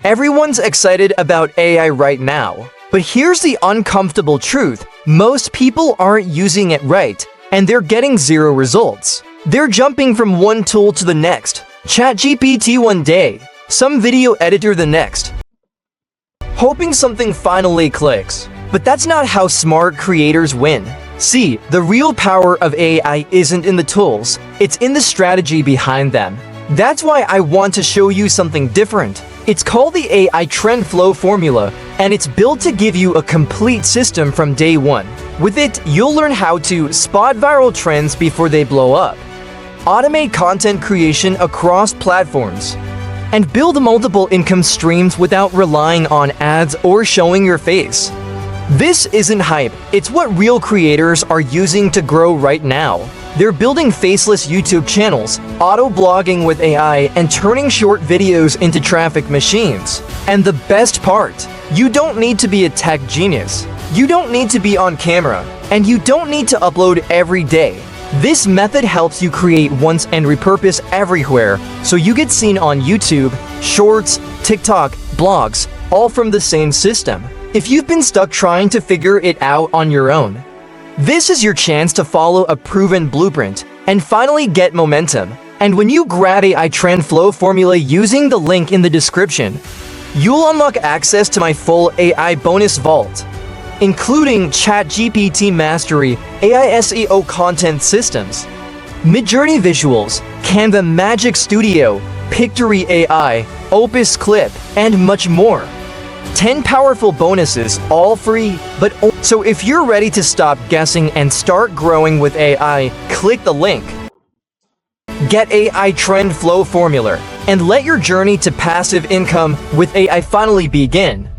Everyone's excited about AI right now. But here's the uncomfortable truth. Most people aren't using it right, and they're getting zero results. They're jumping from one tool to the next. ChatGPT one day, some video editor the next, hoping something finally clicks. But that's not how smart creators win. See, the real power of AI isn't in the tools, it's in the strategy behind them. That's why I want to show you something different. It's called the AI Trend Flow Formula, and it's built to give you a complete system from day one. With it, you'll learn how to spot viral trends before they blow up, automate content creation across platforms, and build multiple income streams without relying on ads or showing your face. This isn't hype, it's what real creators are using to grow right now. They're building faceless YouTube channels, auto-blogging with AI, and turning short videos into traffic machines. And the best part, you don't need to be a tech genius. You don't need to be on camera, and you don't need to upload every day. This method helps you create once and repurpose everywhere, so you get seen on YouTube, Shorts, TikTok, blogs, all from the same system. If you've been stuck trying to figure it out on your own, this is your chance to follow a proven blueprint and finally get momentum. And when you grab AI Trend Flow Formula using the link in the description, you'll unlock access to my full AI bonus vault, including ChatGPT Mastery, AI SEO content systems, Midjourney visuals, Canva Magic Studio, Pictory AI, Opus Clip, and much more. 10 powerful bonuses, all free, so if you're ready to stop guessing and start growing with AI, click the link. Get AI Trend Flow Formula and let your journey to passive income with AI finally begin.